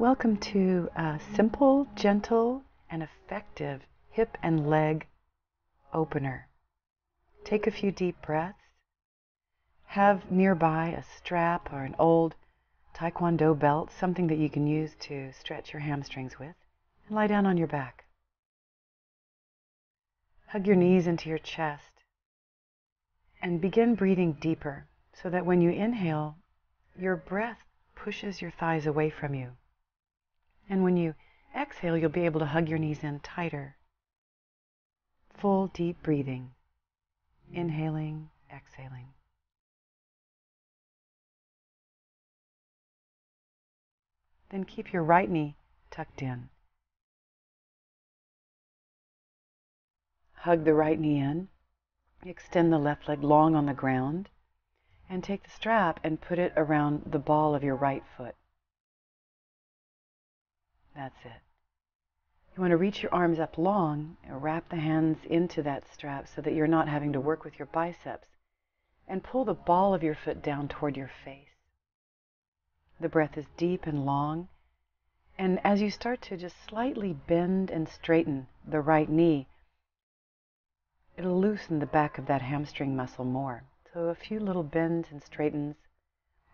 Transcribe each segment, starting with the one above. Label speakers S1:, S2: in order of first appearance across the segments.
S1: Welcome to a simple, gentle, and effective hip and leg opener. Take a few deep breaths. Have nearby a strap or an old Taekwondo belt, something that you can use to stretch your hamstrings with, and lie down on your back. Hug your knees into your chest and begin breathing deeper so that when you inhale, your breath pushes your thighs away from you. And when you exhale, you'll be able to hug your knees in tighter. Full deep breathing. Inhaling, exhaling. Then keep your right knee tucked in. Hug the right knee in. Extend the left leg long on the ground. And take the strap and put it around the ball of your right foot. That's it. You want to reach your arms up long and wrap the hands into that strap so that you're not having to work with your biceps. And pull the ball of your foot down toward your face. The breath is deep and long. And as you start to just slightly bend and straighten the right knee, it'll loosen the back of that hamstring muscle more. So a few little bends and straightens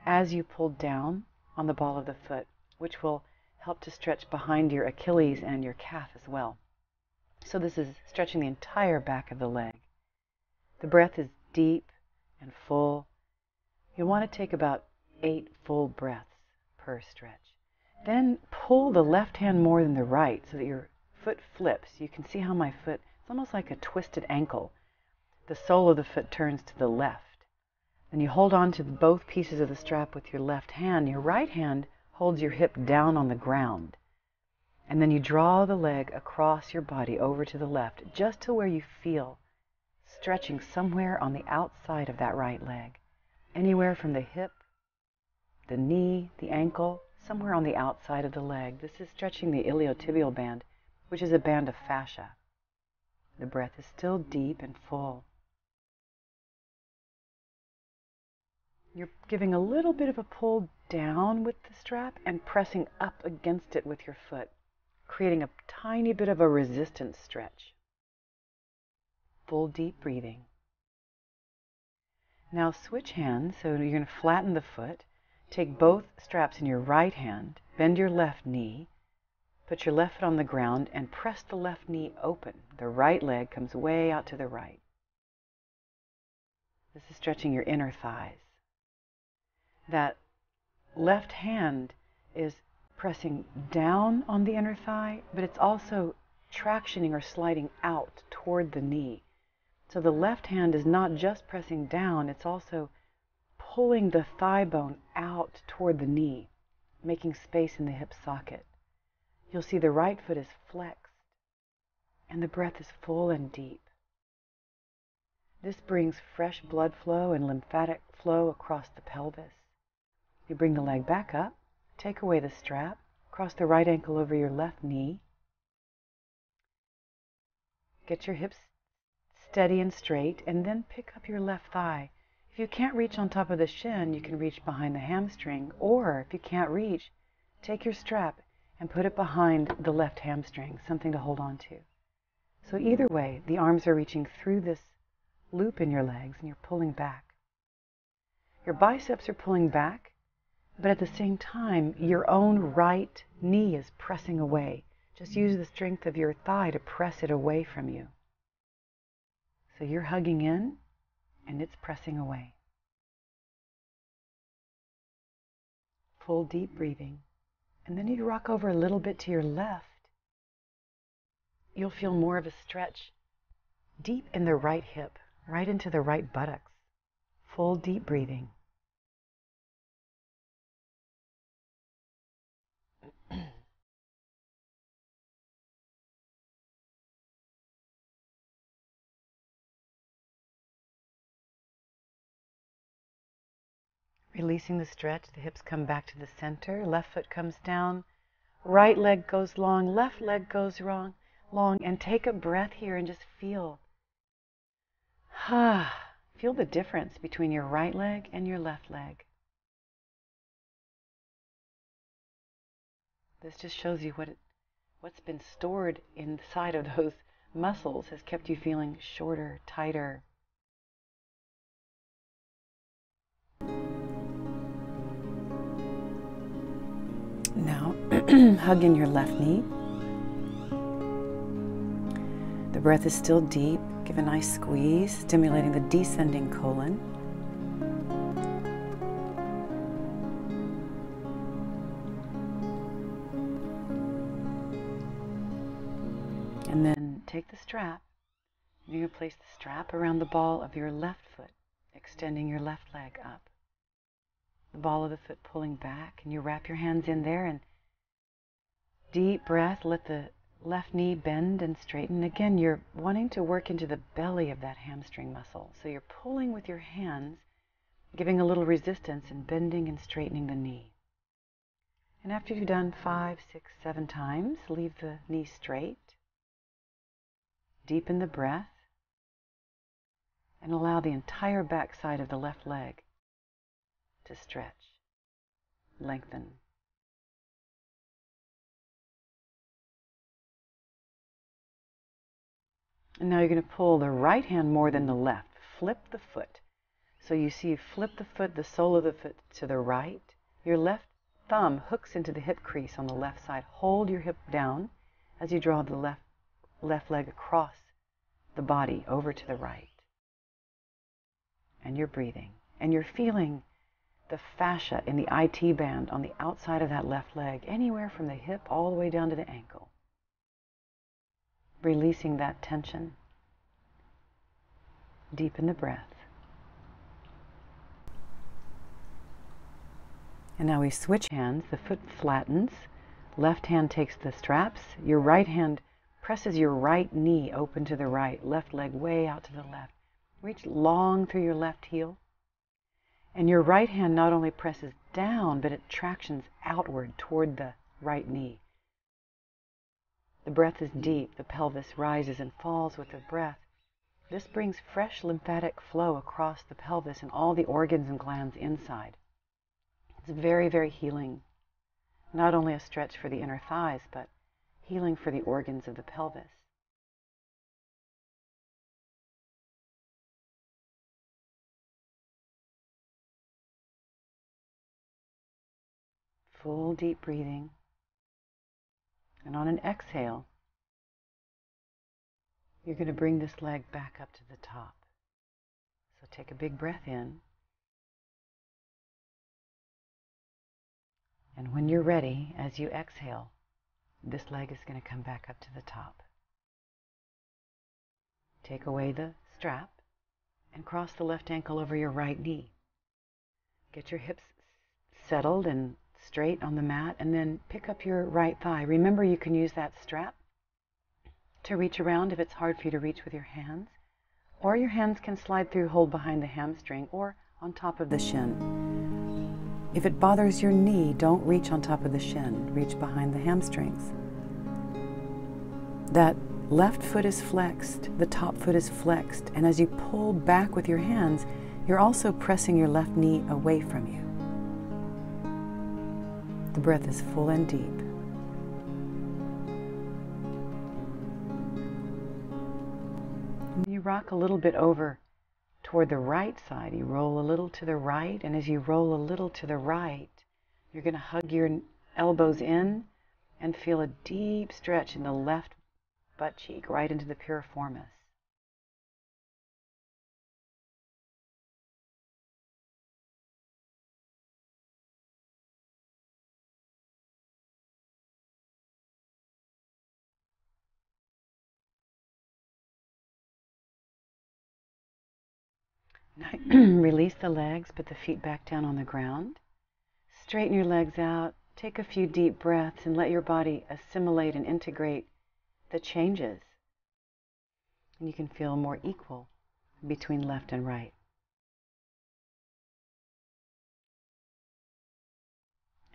S1: as you pull down on the ball of the foot, which will help to stretch behind your Achilles and your calf as well. So this is stretching the entire back of the leg. The breath is deep and full. You'll want to take about 8 full breaths per stretch. Then pull the left hand more than the right so that your foot flips. You can see how my foot, it's almost like a twisted ankle. The sole of the foot turns to the left. Then you hold on to both pieces of the strap with your left hand. Your right hand holds your hip down on the ground. And then you draw the leg across your body over to the left, just to where you feel stretching somewhere on the outside of that right leg. Anywhere from the hip, the knee, the ankle, somewhere on the outside of the leg. This is stretching the iliotibial band, which is a band of fascia. The breath is still deep and full. You're giving a little bit of a pull down with the strap and pressing up against it with your foot, creating a tiny bit of a resistance stretch. Full deep breathing. Now switch hands, so you're going to flatten the foot. Take both straps in your right hand, bend your left knee, put your left foot on the ground, and press the left knee open. The right leg comes way out to the right. This is stretching your inner thighs. That left hand is pressing down on the inner thigh, but it's also tractioning or sliding out toward the knee. So the left hand is not just pressing down, it's also pulling the thigh bone out toward the knee, making space in the hip socket. You'll see the right foot is flexed, and the breath is full and deep. This brings fresh blood flow and lymphatic flow across the pelvis. You bring the leg back up, take away the strap, cross the right ankle over your left knee. Get your hips steady and straight, and then pick up your left thigh. If you can't reach on top of the shin, you can reach behind the hamstring, or if you can't reach, take your strap and put it behind the left hamstring, something to hold on to. So either way, the arms are reaching through this loop in your legs, and you're pulling back. Your biceps are pulling back, but at the same time, your own right knee is pressing away. Just use the strength of your thigh to press it away from you. So you're hugging in, and it's pressing away. Full deep breathing. And then you rock over a little bit to your left. You'll feel more of a stretch deep in the right hip, right into the right buttocks. Full deep breathing. Releasing the stretch, the hips come back to the center, left foot comes down, right leg goes long, left leg goes long, and take a breath here and just feel. Feel the difference between your right leg and your left leg. This just shows you what's been stored inside of those muscles has kept you feeling shorter, tighter. Now, hug in your left knee. The breath is still deep. Give a nice squeeze, stimulating the descending colon. And then take the strap. You're going to place the strap around the ball of your left foot, extending your left leg up. The ball of the foot pulling back, and you wrap your hands in there, and deep breath. Let the left knee bend and straighten. Again, you're wanting to work into the belly of that hamstring muscle. So you're pulling with your hands, giving a little resistance and bending and straightening the knee. And after you've done 5, 6, 7 times, leave the knee straight. Deepen the breath and allow the entire back side of the left leg to stretch, lengthen. And now you're going to pull the right hand more than the left. Flip the foot. So you see, flip the foot, the sole of the foot to the right. Your left thumb hooks into the hip crease on the left side. Hold your hip down as you draw the left leg across the body over to the right. And you're breathing. And you're feeling the fascia in the IT band on the outside of that left leg, anywhere from the hip all the way down to the ankle. Releasing that tension. Deepen the breath. And now we switch hands. The foot flattens. Left hand takes the straps. Your right hand presses your right knee open to the right. Left leg way out to the left. Reach long through your left heel. And your right hand not only presses down, but it tractions outward toward the right knee. The breath is deep. The pelvis rises and falls with the breath. This brings fresh lymphatic flow across the pelvis and all the organs and glands inside. It's very, very healing. Not only a stretch for the inner thighs, but healing for the organs of the pelvis. Full deep breathing. And on an exhale, you're going to bring this leg back up to the top. So take a big breath in. And when you're ready, as you exhale, this leg is going to come back up to the top. Take away the strap and cross the left ankle over your right knee. Get your hips settled and straight on the mat, and then pick up your right thigh. Remember, you can use that strap to reach around if it's hard for you to reach with your hands, or your hands can slide through, hold behind the hamstring or on top of the shin. If it bothers your knee, don't reach on top of the shin. Reach behind the hamstrings. That left foot is flexed, the top foot is flexed, and as you pull back with your hands, you're also pressing your left knee away from you. The breath is full and deep. And you rock a little bit over toward the right side. You roll a little to the right, and as you roll a little to the right, you're going to hug your elbows in and feel a deep stretch in the left butt cheek, right into the piriformis. Now, release the legs, put the feet back down on the ground. Straighten your legs out. Take a few deep breaths and let your body assimilate and integrate the changes. And you can feel more equal between left and right.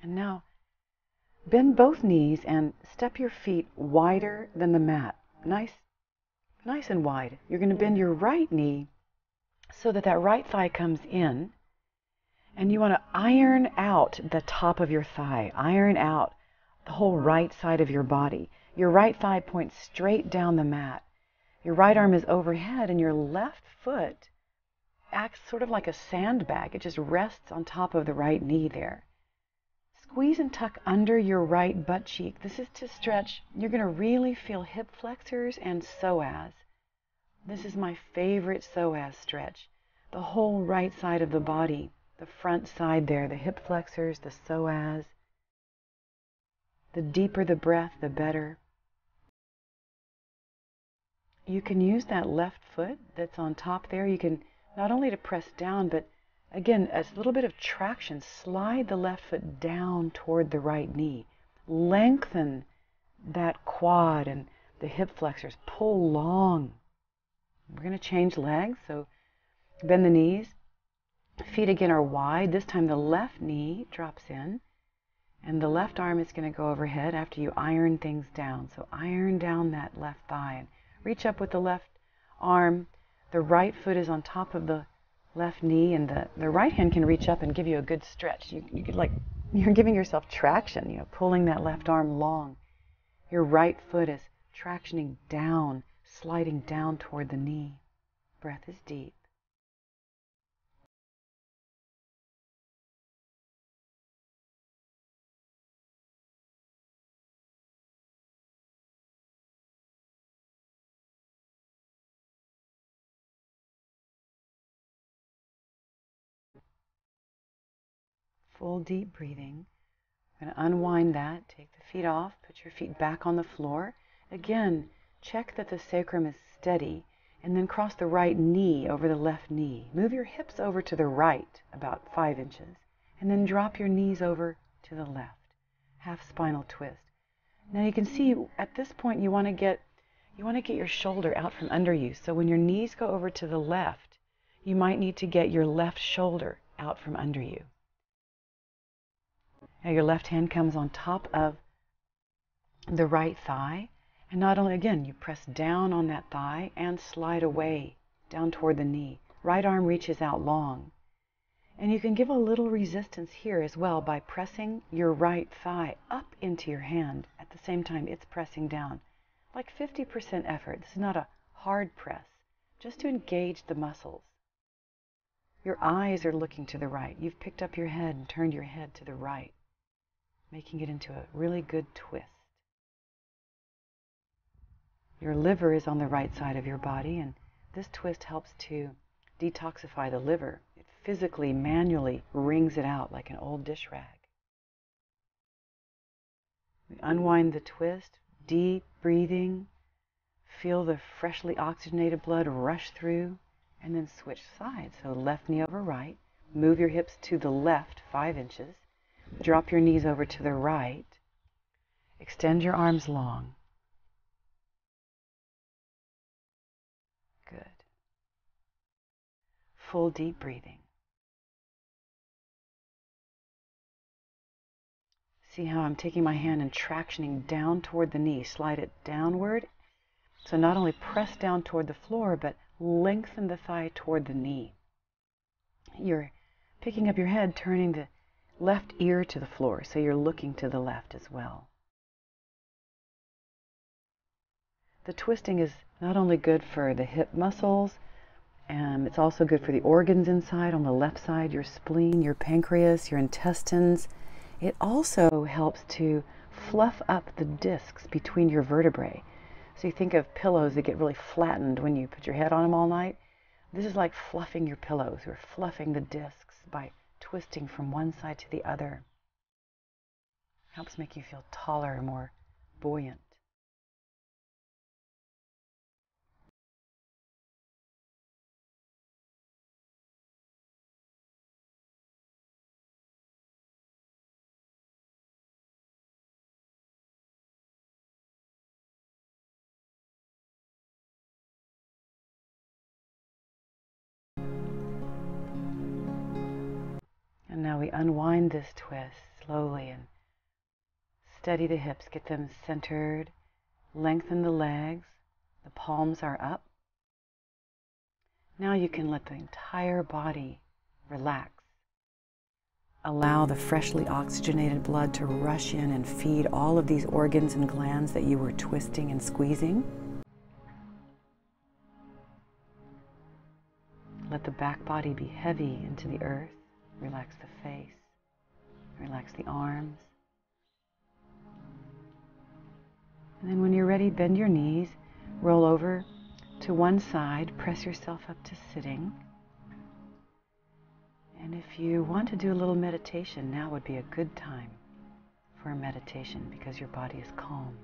S1: And now, bend both knees and step your feet wider than the mat. Nice and wide. You're going to bend your right knee so that that right thigh comes in, and you want to iron out the top of your thigh. Iron out the whole right side of your body. Your right thigh points straight down the mat. Your right arm is overhead, and your left foot acts sort of like a sandbag. It just rests on top of the right knee there. Squeeze and tuck under your right butt cheek. This is to stretch. You're going to really feel hip flexors and psoas. This is my favorite psoas stretch. The whole right side of the body, the front side there, the hip flexors, the psoas. The deeper the breath, the better. You can use that left foot that's on top there. You can not only to press down, but again, a little bit of traction. Slide the left foot down toward the right knee. Lengthen that quad and the hip flexors. Pull long. We're going to change legs, so bend the knees. Feet again are wide. This time the left knee drops in, and the left arm is going to go overhead after you iron things down. So iron down that left thigh and reach up with the left arm. The right foot is on top of the left knee, and the right hand can reach up and give you a good stretch. You could you're giving yourself traction, pulling that left arm long. Your right foot is tractioning down, sliding down toward the knee. Breath is deep. Full deep breathing. I'm going to unwind that, take the feet off, put your feet back on the floor. Again, check that the sacrum is steady, and then cross the right knee over the left knee. Move your hips over to the right, about 5 inches, and then drop your knees over to the left. Half spinal twist. Now you can see at this point you want to get your shoulder out from under you. So when your knees go over to the left, you might need to get your left shoulder out from under you. Now your left hand comes on top of the right thigh, and not only, again, you press down on that thigh and slide away down toward the knee. Right arm reaches out long. And you can give a little resistance here as well by pressing your right thigh up into your hand at the same time it's pressing down. Like 50% effort. This is not a hard press, just to engage the muscles. Your eyes are looking to the right. You've picked up your head and turned your head to the right, making it into a really good twist. Your liver is on the right side of your body, and this twist helps to detoxify the liver. It physically, manually wrings it out like an old dish rag. We unwind the twist, deep breathing, feel the freshly oxygenated blood rush through, and then switch sides. So left knee over right, move your hips to the left 5 inches, drop your knees over to the right, extend your arms long. Good. Full deep breathing. See how I'm taking my hand and tractioning down toward the knee. Slide it downward. So not only press down toward the floor, but lengthen the thigh toward the knee. You're picking up your head, turning the left ear to the floor, so you're looking to the left as well. The twisting is not only good for the hip muscles, it's also good for the organs inside. On the left side, your spleen, your pancreas, your intestines. It also helps to fluff up the discs between your vertebrae. So you think of pillows that get really flattened when you put your head on them all night. This is like fluffing your pillows. We're fluffing the discs by twisting from one side to the other. Helps make you feel taller and more buoyant. And now we unwind this twist slowly and steady the hips, get them centered, lengthen the legs, the palms are up. Now you can let the entire body relax. Allow the freshly oxygenated blood to rush in and feed all of these organs and glands that you were twisting and squeezing. Let the back body be heavy into the earth. Relax the face. Relax the arms. And then when you're ready, bend your knees, roll over to one side, press yourself up to sitting. And if you want to do a little meditation, now would be a good time for a meditation because your body is calm.